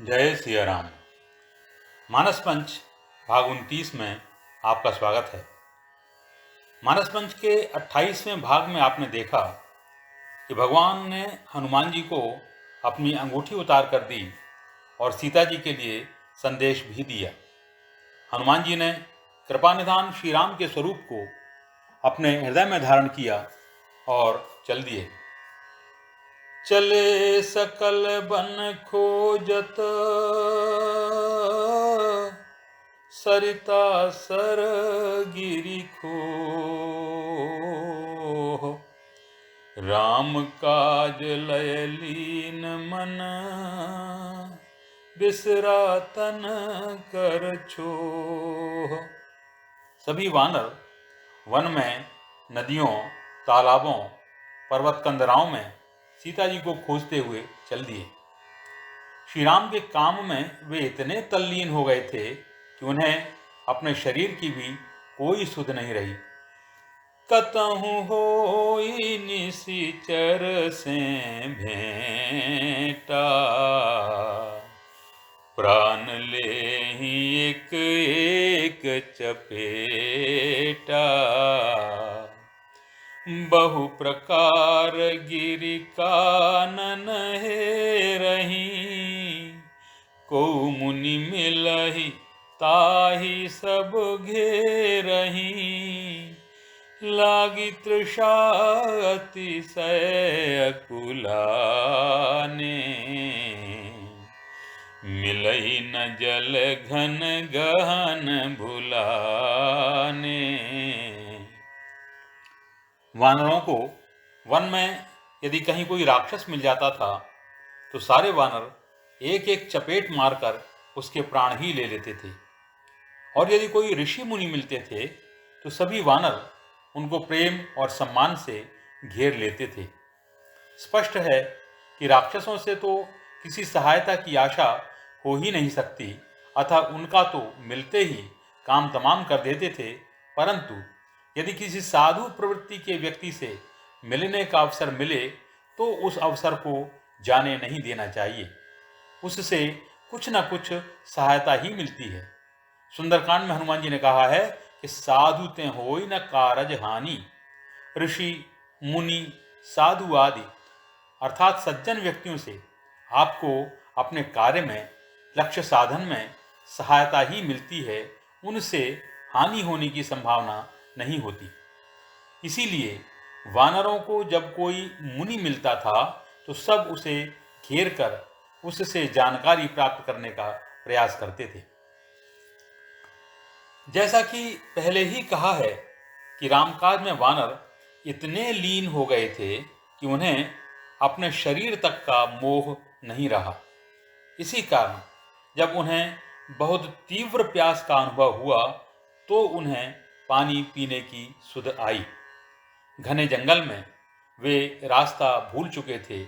जय सिया राम। मानस पंच भाग 29 में आपका स्वागत है। मानस पंच के 28वें भाग में आपने देखा कि भगवान ने हनुमान जी को अपनी अंगूठी उतार कर दी और सीता जी के लिए संदेश भी दिया। हनुमान जी ने कृपानिधान श्री राम के स्वरूप को अपने हृदय में धारण किया और चल दिए। चले सकल बन खोजत सरिता सर गिरि खो, राम काज लय लीन मन बिसरा तन कर छोह। सभी वानर वन में, नदियों, तालाबों, पर्वत कंदराओं में सीता जी को खोजते हुए चल दिए। श्री राम के काम में वे इतने तल्लीन हो गए थे कि उन्हें अपने शरीर की भी कोई सुध नहीं रही। कतहु होई निशिचर से भेंटा, प्राण लेहि एक एक चपेटा, बहु प्रकार गिरि कानन हेरहि, को मुनि मिलहि ताहि सब घेरहि, लागी तृषा अतिशय अकुलाने, मिलई न जल घन गहन भुलाने। वानरों को वन में यदि कहीं कोई राक्षस मिल जाता था तो सारे वानर एक एक चपेट मारकर उसके प्राण ही ले लेते थे, और यदि कोई ऋषि मुनि मिलते थे तो सभी वानर उनको प्रेम और सम्मान से घेर लेते थे। स्पष्ट है कि राक्षसों से तो किसी सहायता की आशा हो ही नहीं सकती, अतः उनका तो मिलते ही काम तमाम कर देते थे। परंतु यदि किसी साधु प्रवृत्ति के व्यक्ति से मिलने का अवसर मिले तो उस अवसर को जाने नहीं देना चाहिए, उससे कुछ न कुछ सहायता ही मिलती है। सुंदरकांड में हनुमान जी ने कहा है कि साधु ते होई न कारज हानि, ऋषि मुनि साधु आदि अर्थात सज्जन व्यक्तियों से आपको अपने कार्य में, लक्ष्य साधन में सहायता ही मिलती है, उनसे हानि होने की संभावना नहीं होती। इसीलिए वानरों को जब कोई मुनि मिलता था तो सब उसे घेर कर उससे जानकारी प्राप्त करने का प्रयास करते थे। जैसा कि पहले ही कहा है कि रामकाज में वानर इतने लीन हो गए थे कि उन्हें अपने शरीर तक का मोह नहीं रहा। इसी कारण जब उन्हें बहुत तीव्र प्यास का अनुभव हुआ तो उन्हें पानी पीने की सुध आई। घने जंगल में वे रास्ता भूल चुके थे,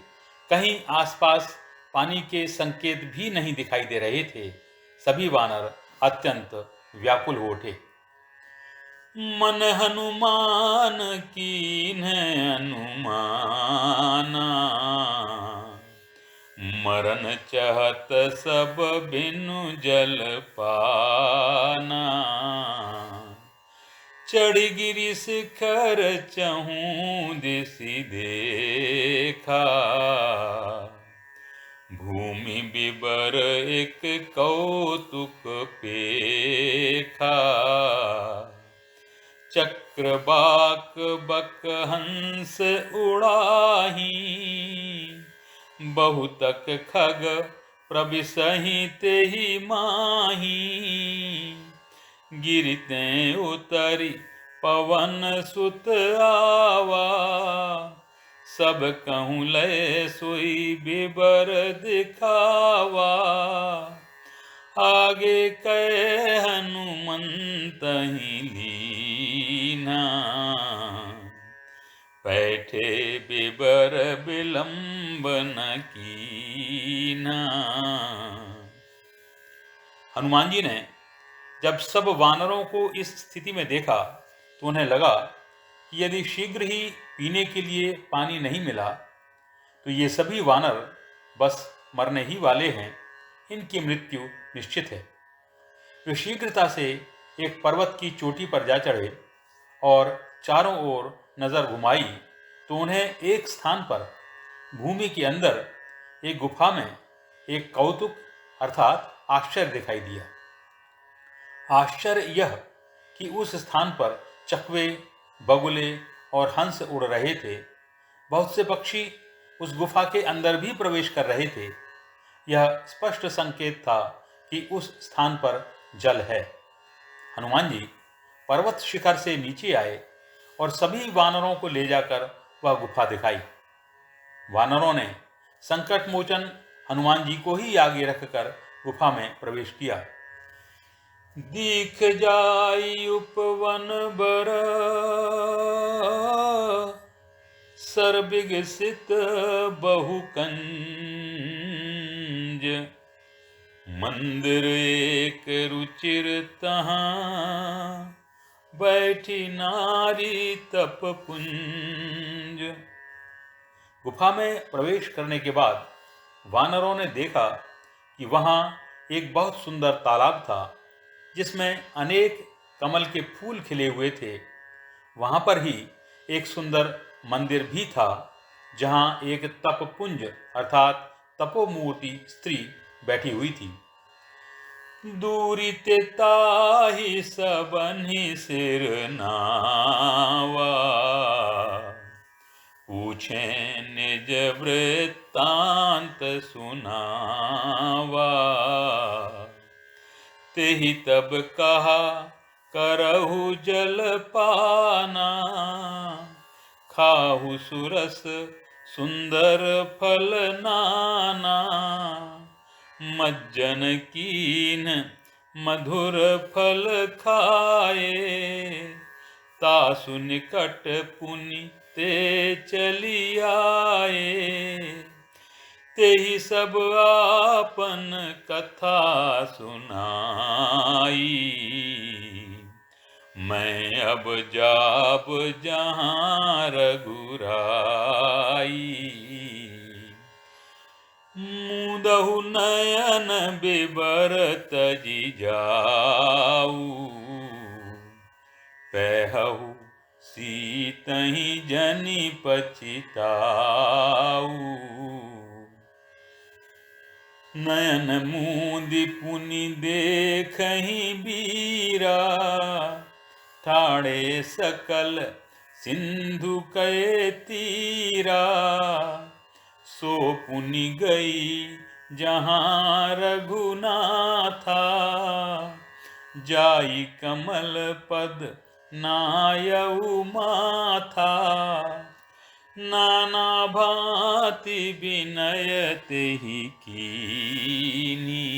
कहीं आसपास पानी के संकेत भी नहीं दिखाई दे रहे थे। सभी वानर अत्यंत व्याकुल हो उठे। मन हनुमान कीन्ह अनुमाना, मरन चहत सब बिनु जल पाना, चढ़ी गिरि शिखर चहूँ दिसि देखा, भूमि बिबर एक कौतुक पेखा, चक्रबाक बक हंस उड़ाही, बहुतक खग प्रबिसहि तेहि माही, गिरते उतरी पवन सुत आवा, सब कहूँ लय सोई बिबर दिखावा, आगे कह हनुमंत ही लीना, बैठे बिबर विलंब न कीना। हनुमान जी ने जब सब वानरों को इस स्थिति में देखा तो उन्हें लगा कि यदि शीघ्र ही पीने के लिए पानी नहीं मिला तो ये सभी वानर बस मरने ही वाले हैं, इनकी मृत्यु निश्चित है। वे शीघ्रता से एक पर्वत की चोटी पर जा चढ़े और चारों ओर नजर घुमाई तो उन्हें एक स्थान पर भूमि के अंदर एक गुफा में एक कौतुक अर्थात आश्चर्य दिखाई दिया। आश्चर्य यह कि उस स्थान पर चकवे, बगुले और हंस उड़ रहे थे। बहुत से पक्षी उस गुफा के अंदर भी प्रवेश कर रहे थे। यह स्पष्ट संकेत था कि उस स्थान पर जल है। हनुमान जी पर्वत शिखर से नीचे आए और सभी वानरों को ले जाकर वह गुफा दिखाई। वानरों ने संकट मोचन हनुमान जी को ही आगे रखकर गुफा में प्रवेश किया। दीख जाई उपवन बर सर्बिगसित बहुकंज, मंदिर एक रुचिर तहाँ बैठी नारी तप पुंज। गुफा में प्रवेश करने के बाद वानरों ने देखा कि वहां एक बहुत सुंदर तालाब था जिसमें अनेक कमल के फूल खिले हुए थे। वहां पर ही एक सुंदर मंदिर भी था जहां एक तपपुंज अर्थात तपोमूर्ति स्त्री बैठी हुई थी। दूरी ते ताहि सबन्हि सिर नावा, पूछे निज वृत्तांत सुनावा। तेहि तब कहा करहु जलपाना, खाहु सुरस सुंदर फल नाना। मज्जन कीन मधुर फल खाए, तासु निकट पुनि ते चली आए। तेहि सब आपन कथा सुनाई, मैं अब जाब जहाँ रघुराई। मुदहु नयन बिबरत जिजाऊ, पैहु सीतहि जनि पछिताऊ। नयन मूंदि पुनि देखहि बीरा, ठाड़े सकल सिंधु कए तीरा। सो पुनि गई जहाँ रघुनाथा, जाई कमल पद नायऊ माथा। नाना भांति विनय तेहि कीनी,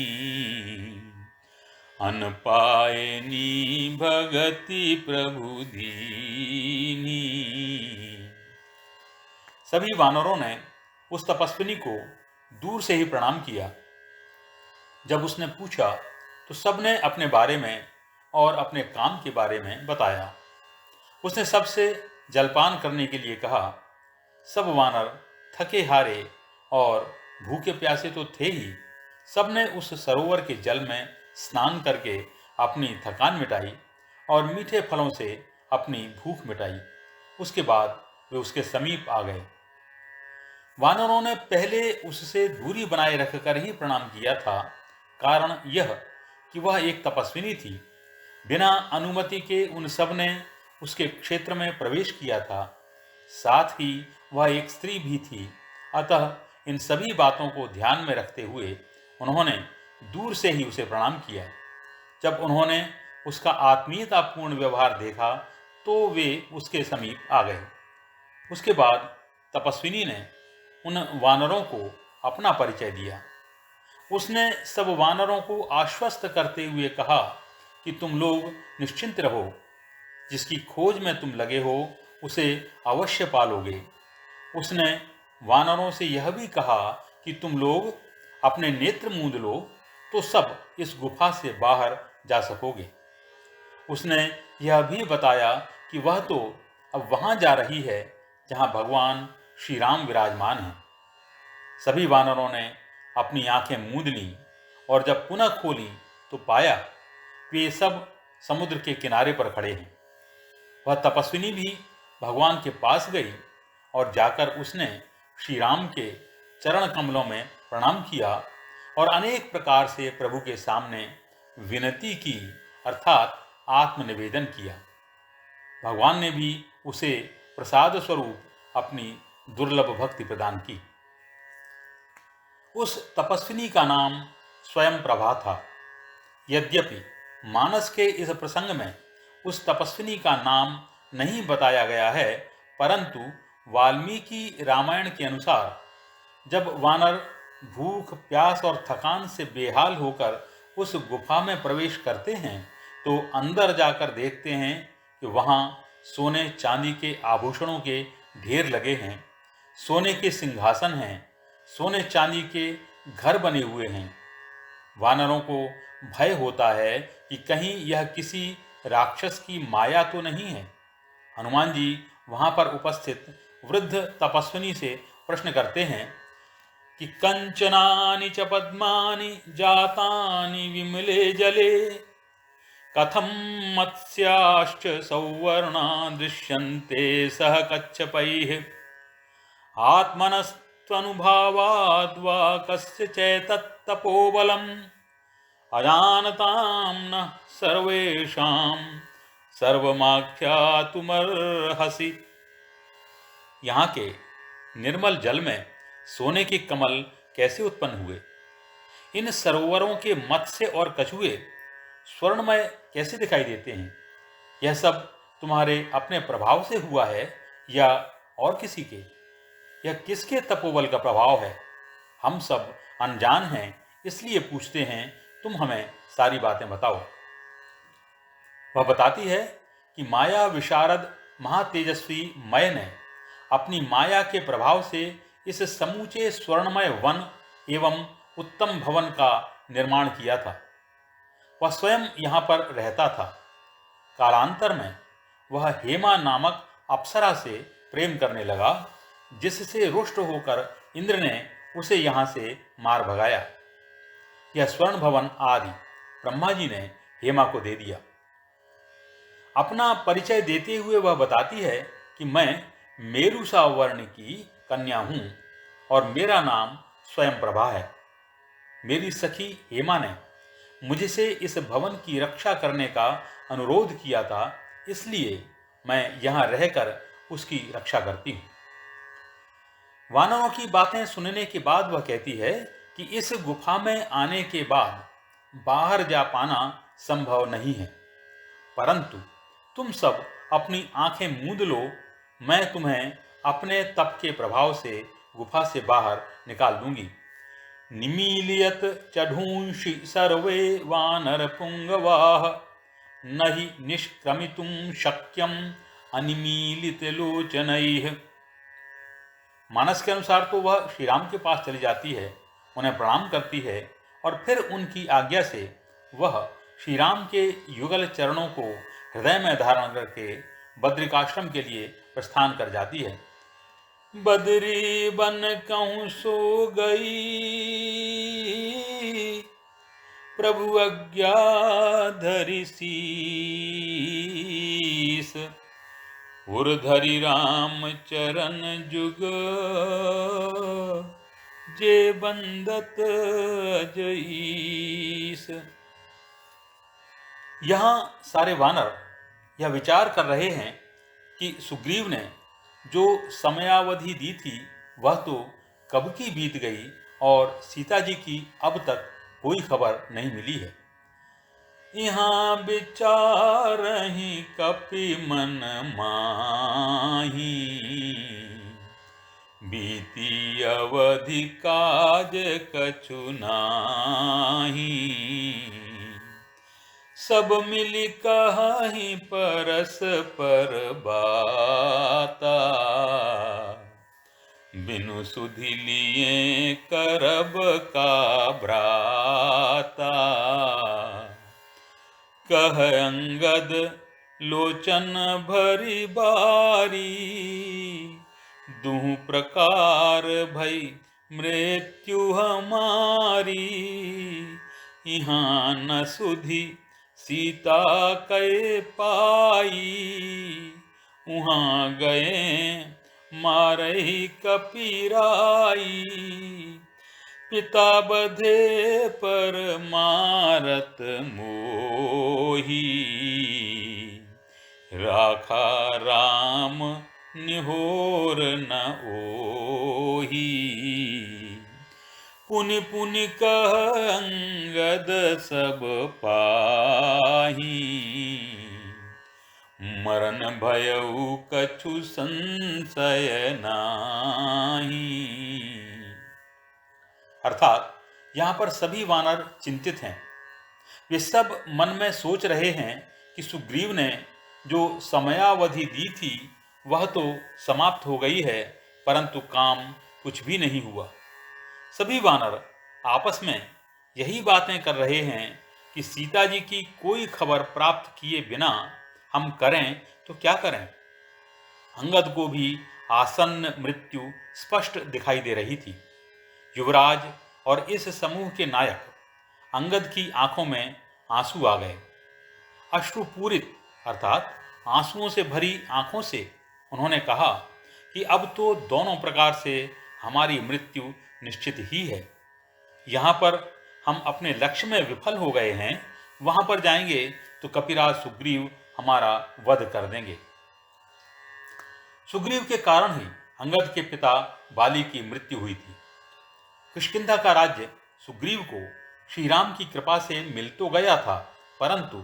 अन पायनी भगति प्रभु दीनी। सभी वानरों ने उस तपस्विनी को दूर से ही प्रणाम किया। जब उसने पूछा तो सबने अपने बारे में और अपने काम के बारे में बताया। उसने सबसे जलपान करने के लिए कहा। सब वानर थके हारे और भूखे प्यासे तो थे ही। सबने उस सरोवर के जल में स्नान करके अपनी थकान मिटाई और मीठे फलों से अपनी भूख मिटाई। उसके बाद वे उसके समीप आ गए। वानरों ने पहले उससे दूरी बनाए रखकर ही प्रणाम किया था। कारण यह कि वह एक तपस्विनी थी। बिना अनुमति के उन सब ने उसके क्षेत्र में प्रवेश किया था। साथ ही वह एक स्त्री भी थी। अतः इन सभी बातों को ध्यान में रखते हुए उन्होंने दूर से ही उसे प्रणाम किया। जब उन्होंने उसका आत्मीयतापूर्ण व्यवहार देखा तो वे उसके समीप आ गए। उसके बाद तपस्विनी ने उन वानरों को अपना परिचय दिया। उसने सब वानरों को आश्वस्त करते हुए कहा कि तुम लोग निश्चिंत रहो। जिसकी खोज में तुम लगे हो उसे अवश्य पालोगे। उसने वानरों से यह भी कहा कि तुम लोग अपने नेत्र मूंद लो तो सब इस गुफा से बाहर जा सकोगे। उसने यह भी बताया कि वह तो अब वहां जा रही है जहां भगवान श्री राम विराजमान हैं। सभी वानरों ने अपनी आंखें मूंद लीं और जब पुनः खोली तो पाया कि ये सब समुद्र के किनारे पर खड़े हैं। वह तपस्विनी भी भगवान के पास गई और जाकर उसने श्री राम के चरण कमलों में प्रणाम किया और अनेक प्रकार से प्रभु के सामने विनती की, अर्थात आत्मनिवेदन किया। भगवान ने भी उसे प्रसाद स्वरूप अपनी दुर्लभ भक्ति प्रदान की। उस तपस्विनी का नाम स्वयं प्रभा था। यद्यपि मानस के इस प्रसंग में उस तपस्विनी का नाम नहीं बताया गया है, परंतु वाल्मीकि रामायण के अनुसार जब वानर भूख, प्यास और थकान से बेहाल होकर उस गुफा में प्रवेश करते हैं तो अंदर जाकर देखते हैं कि वहाँ सोने चांदी के आभूषणों के ढेर लगे हैं, सोने के सिंहासन हैं, सोने चांदी के घर बने हुए हैं। वानरों को भय होता है कि कहीं यह किसी राक्षस की माया तो नहीं है। हनुमान जी वहां पर उपस्थित वृद्ध तपस्विनी से प्रश्न करते हैं कि कंचनानि च पद्मानि जातानि विमले जले कथम मत्स्याश्च सौवर्णा दृश्यन्ते सह कच्छपैः आत्मनस्त्वनुभावाद् वा कस्य चैतत्तपोबलम् अजानतां न सर्वेषां सर्वमाख्यातुमर्हसि। यहाँ के निर्मल जल में सोने के कमल कैसे उत्पन्न हुए? इन सरोवरों के मत्स्य और कछुए स्वर्णमय कैसे दिखाई देते हैं? यह सब तुम्हारे अपने प्रभाव से हुआ है या और किसी के? यह किसके तपोबल का प्रभाव है? हम सब अनजान हैं, इसलिए पूछते हैं, तुम हमें सारी बातें बताओ। वह बताती है कि माया विशारद महातेजस्वी मय ने अपनी माया के प्रभाव से इस समूचे स्वर्णमय वन एवं उत्तम भवन का निर्माण किया था। वह स्वयं यहाँ पर रहता था। कालांतर में वह हेमा नामक अप्सरा से प्रेम करने लगा, जिससे रुष्ट होकर इंद्र ने उसे यहाँ से मार भगाया। यह स्वर्ण भवन आदि ब्रह्मा जी ने हेमा को दे दिया। अपना परिचय देते हुए वह बताती है कि मैं मेरुसा वर्ण की कन्या हूँ और मेरा नाम स्वयं प्रभा है। मेरी सखी हेमा ने मुझसे इस भवन की रक्षा करने का अनुरोध किया था, इसलिए मैं यहाँ रहकर उसकी रक्षा करती हूँ। वानरों की बातें सुनने के बाद वह कहती है कि इस गुफा में आने के बाद बाहर जा पाना संभव नहीं है, परंतु तुम सब अपनी आंखें मूंद लो, मैं तुम्हें अपने तप के प्रभाव से गुफा से बाहर निकाल दूंगी। निमीलियत चढ़ूंषि सर्वे वानर पुंगवाह नहि निष्क्रमितुं शक्यम अनिमीलित लोचनैः। मानस के अनुसार तो वह श्री राम के पास चली जाती है, उन्हें प्रणाम करती है और फिर उनकी आज्ञा से वह श्री राम के युगल चरणों को हृदय में धारण करके बद्रिकाश्रम के लिए प्रस्थान कर जाती है। बदरी बन कहूँ सो गई, प्रभु आज्ञा धरि शीस, उर्धरि राम चरण जुग, जे बंदत जईस। यहाँ सारे वानर यह विचार कर रहे हैं कि सुग्रीव ने जो समयावधि दी थी वह तो कब की बीत गई और सीता जी की अब तक कोई खबर नहीं मिली है। यहाँ विचारहि कपि मन माही, बीती अवधि काज कछु नाही, सब मिली कहीं परस्पर बाता, बिनु सुधि लिए करब का भ्राता, कह अंगद लोचन भरी बारी, दुह प्रकार भई मृत्यु हमारी, यहाँ न सुधि सीता कै पाई, उहाँ गए मारही कपिराई। पिता बधे पर मारत मोही, राखा राम निहोर न ओही। पुनि पुनि कह अंगद सब पाही, मरण भयउ कछु संशय नाही। अर्थात यहाँ पर सभी वानर चिंतित हैं। वे सब मन में सोच रहे हैं कि सुग्रीव ने जो समयावधि दी थी वह तो समाप्त हो गई है, परंतु काम कुछ भी नहीं हुआ। सभी वानर आपस में यही बातें कर रहे हैं कि सीता जी की कोई खबर प्राप्त किए बिना हम करें तो क्या करें। अंगद को भी आसन्न मृत्यु स्पष्ट दिखाई दे रही थी। युवराज और इस समूह के नायक अंगद की आंखों में आंसू आ गए। अश्रुपूरित अर्थात आंसुओं से भरी आंखों से उन्होंने कहा कि अब तो दोनों प्रकार से हमारी मृत्यु निश्चित ही है। यहाँ पर हम अपने लक्ष्य में विफल हो गए हैं, वहां पर जाएंगे तो कपिराज सुग्रीव हमारा वध कर देंगे। सुग्रीव के कारण ही अंगद के पिता बाली की मृत्यु हुई थी। किष्किंधा का राज्य सुग्रीव को श्री राम की कृपा से मिल तो गया था, परंतु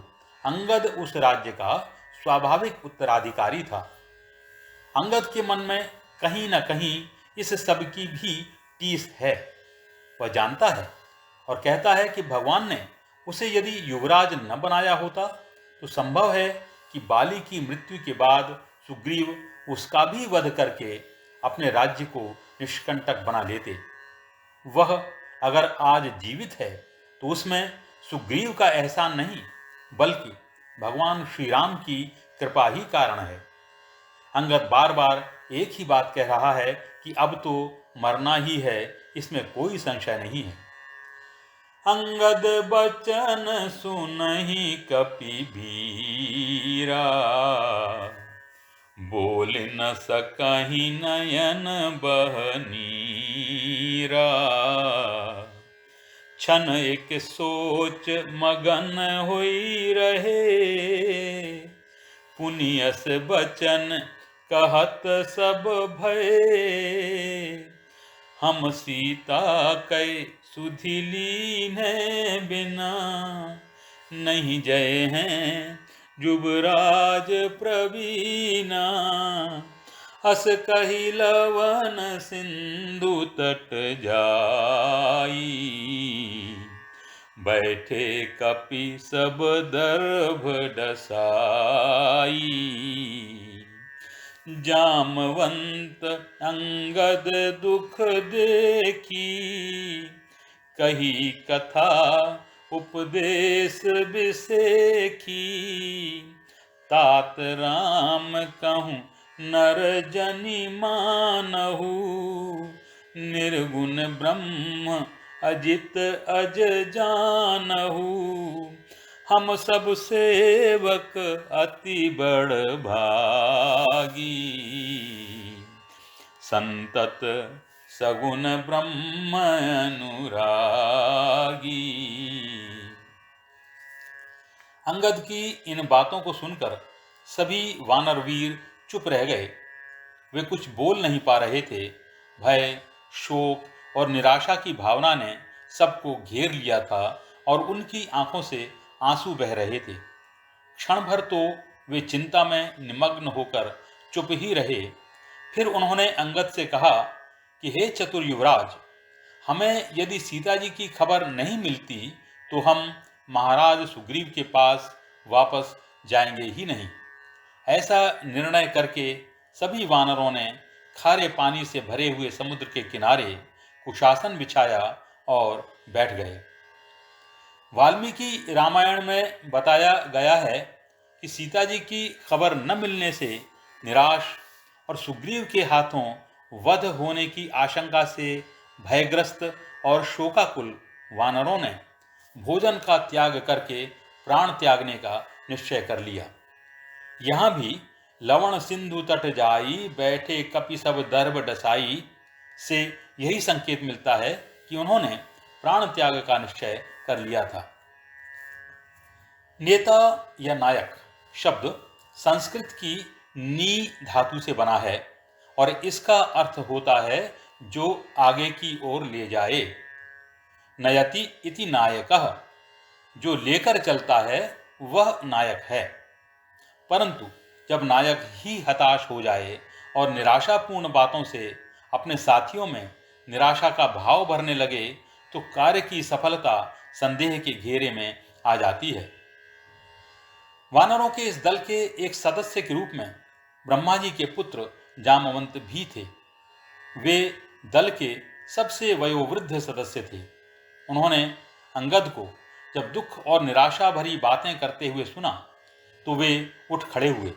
अंगद उस राज्य का स्वाभाविक उत्तराधिकारी था। अंगद के मन में कहीं न कहीं इस सब की भी टीस है। वह जानता है और कहता है कि भगवान ने उसे यदि युवराज न बनाया होता तो संभव है कि बाली की मृत्यु के बाद सुग्रीव उसका भी वध करके अपने राज्य को निष्कंटक बना लेते। वह अगर आज जीवित है तो उसमें सुग्रीव का एहसान नहीं, बल्कि भगवान श्री राम की कृपा ही कारण है। अंगद बार बार एक ही बात कह रहा है कि अब तो मरना ही है, इसमें कोई संशय नहीं है। अंगद बचन सुनहि कपि भीरा, बोल न सकहि नयन बह नीरा। क्षण एक सोच मगन होई रहे, पुनियस बचन कहत सब भय। हम सीता कै सुधि लीन्हे बिना, नहीं जय हैं युवराज प्रवीणा। अस कही लवन सिंधु तट जाई, बैठे कपि सब दर्भ डसाई। जामवंत अंगद दुख देखी, कही कथा उपदेश बिसेखी। तात राम कहूँ नर जनि मानहु, निर्गुण ब्रह्म अजित अज जानहु। हम सब सेवक अति बड़ भागी, संतत सगुन ब्रह्म अनुरागी। अंगद की इन बातों को सुनकर सभी वानरवीर चुप रह गए। वे कुछ बोल नहीं पा रहे थे। भय, शोक और निराशा की भावना ने सबको घेर लिया था और उनकी आंखों से आंसू बह रहे थे। क्षण भर तो वे चिंता में निमग्न होकर चुप ही रहे। फिर उन्होंने अंगद से कहा कि हे चतुर युवराज, हमें यदि सीता जी की खबर नहीं मिलती तो हम महाराज सुग्रीव के पास वापस जाएंगे ही नहीं। ऐसा निर्णय करके सभी वानरों ने खारे पानी से भरे हुए समुद्र के किनारे कुशासन बिछाया और बैठ गए। वाल्मीकि रामायण में बताया गया है कि सीता जी की खबर न मिलने से निराश और सुग्रीव के हाथों वध होने की आशंका से भयग्रस्त और शोकाकुल वानरों ने भोजन का त्याग करके प्राण त्यागने का निश्चय कर लिया। यहां भी लवण सिंधु तट जाई, बैठे कपि सब दर्भ डसाई से यही संकेत मिलता है कि उन्होंने प्राण त्याग का निश्चय कर लिया था। नेता या नायक शब्द संस्कृत की नी धातु से बना है और इसका अर्थ होता है जो आगे की ओर ले जाए। नयति इति नायकः, जो लेकर चलता है वह नायक है। परंतु जब नायक ही हताश हो जाए और निराशापूर्ण बातों से अपने साथियों में निराशा का भाव भरने लगे तो कार्य की सफलता संदेह के घेरे में आ जाती है। वानरों के इस दल के एक सदस्य के रूप में ब्रह्मा जी के पुत्र जामवंत भी थे। वे दल के सबसे वयोवृद्ध सदस्य थे। उन्होंने अंगद को जब दुख और निराशा भरी बातें करते हुए सुना तो वे उठ खड़े हुए।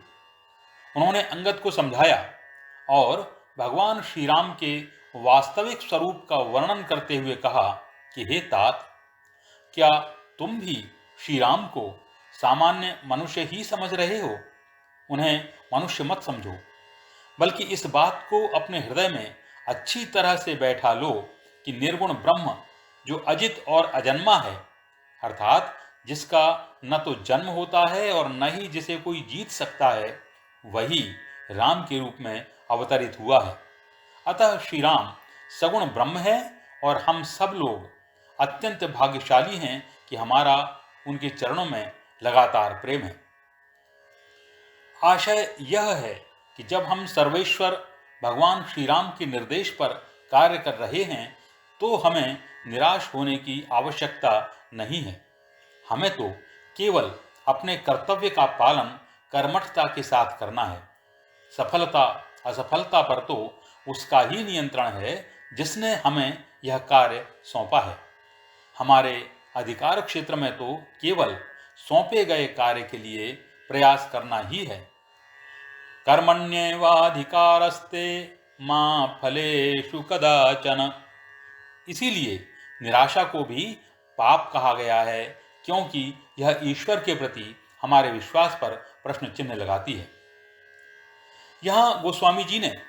उन्होंने अंगद को समझाया और भगवान श्री राम के वास्तविक स्वरूप का वर्णन करते हुए कहा कि हे तात, क्या तुम भी श्री राम को सामान्य मनुष्य ही समझ रहे हो? उन्हें मनुष्य मत समझो, बल्कि इस बात को अपने हृदय में अच्छी तरह से बैठा लो कि निर्गुण ब्रह्म जो अजित और अजन्मा है, अर्थात जिसका न तो जन्म होता है और न ही जिसे कोई जीत सकता है, वही राम के रूप में अवतरित हुआ है। अतः श्री राम सगुण ब्रह्म है और हम सब लोग अत्यंत भाग्यशाली हैं कि हमारा उनके चरणों में लगातार प्रेम है। आशय यह है कि जब हम सर्वेश्वर भगवान श्री राम के निर्देश पर कार्य कर रहे हैं तो हमें निराश होने की आवश्यकता नहीं है। हमें तो केवल अपने कर्तव्य का पालन कर्मठता के साथ करना है। सफलता असफलता पर तो उसका ही नियंत्रण है जिसने हमें यह कार्य सौंपा है। हमारे अधिकार क्षेत्र में तो केवल सौंपे गए कार्य के लिए प्रयास करना ही है। कर्मण्येवाधिकारस्ते मा फलेषु कदाचन। इसीलिए निराशा को भी पाप कहा गया है, क्योंकि यह ईश्वर के प्रति हमारे विश्वास पर प्रश्न चिन्ह लगाती है। यहाँ गोस्वामी जी ने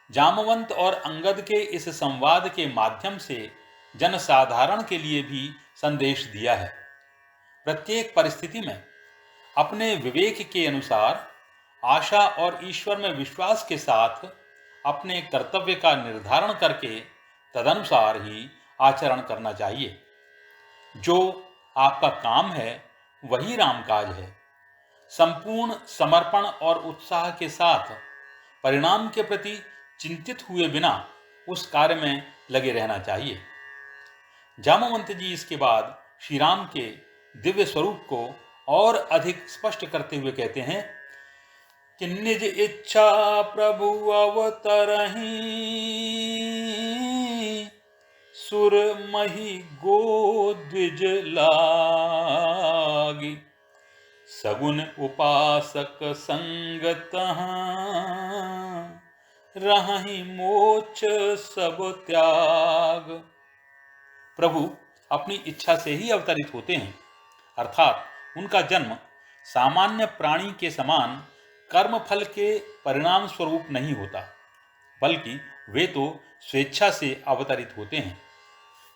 जामवंत और अंगद के इस संवाद के माध्यम से जनसाधारण के लिए भी संदेश दिया है। प्रत्येक परिस्थिति में अपने विवेक के अनुसार आशा और ईश्वर में विश्वास के साथ अपने कर्तव्य का निर्धारण करके तदनुसार ही आचरण करना चाहिए। जो आपका काम है वही रामकाज है। संपूर्ण समर्पण और उत्साह के साथ परिणाम के प्रति चिंतित हुए बिना उस कार्य में लगे रहना चाहिए। जामवंत जी इसके बाद श्री राम के दिव्य स्वरूप को और अधिक स्पष्ट करते हुए कहते हैं कि निज इच्छा प्रभु अवतरहि, सुर मही गो द्विज लागी, सगुन उपासक संगत रहहि मोक्ष सब त्याग। प्रभु अपनी इच्छा से ही अवतरित होते हैं, अर्थात उनका जन्म सामान्य प्राणी के समान कर्म फल के परिणाम स्वरूप नहीं होता, बल्कि वे तो स्वेच्छा से अवतरित होते हैं।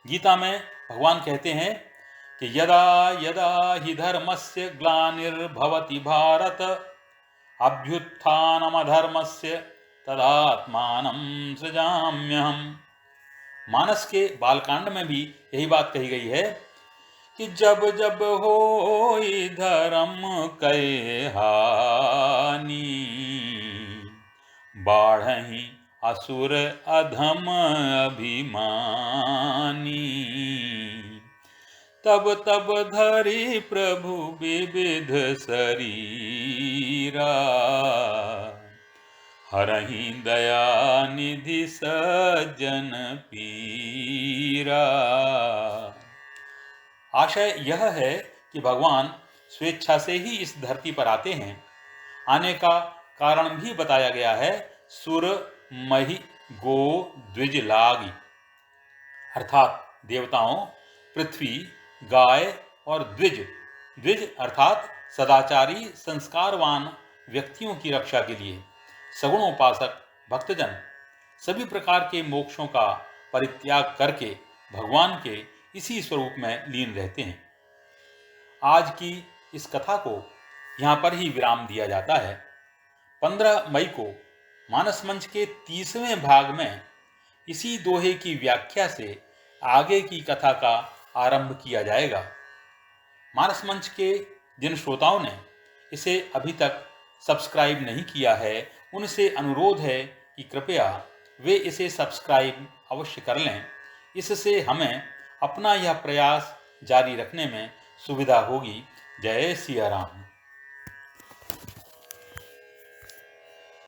गीता में भगवान कहते हैं कि यदा यदा हि धर्मस्य ग्लानिर्भवति भारत अभ्युत्थानमधर्मस्य तदात्मानं सृजाम्यहम्। मानस के बालकांड में भी यही बात कही गई है कि जब जब होई धर्म कै हानि, बाढ़हि असुर अधम अभिमानी, तब तब धरि प्रभु विविध शरीरा, हरहि दया निधि सज्जन पीरा। आशय यह है कि भगवान स्वेच्छा से ही इस धरती पर आते हैं। आने का कारण भी बताया गया है, सुर मही गो द्विज लागी, अर्थात देवताओं, पृथ्वी, गाय और द्विज, द्विज अर्थात सदाचारी संस्कारवान व्यक्तियों की रक्षा के लिए सगुणोपासक भक्तजन सभी प्रकार के मोक्षों का परित्याग करके भगवान के इसी स्वरूप में लीन रहते हैं। आज की इस कथा को यहाँ पर ही विराम दिया जाता है। 15 मई को मानस मंच के 30वें भाग में इसी दोहे की व्याख्या से आगे की कथा का आरंभ किया जाएगा। मानस मंच के जिन श्रोताओं ने इसे अभी तक सब्सक्राइब नहीं किया है, उनसे अनुरोध है कि कृपया वे इसे सब्सक्राइब अवश्य कर लें। इससे हमें अपना यह प्रयास जारी रखने में सुविधा होगी। जय सिया राम।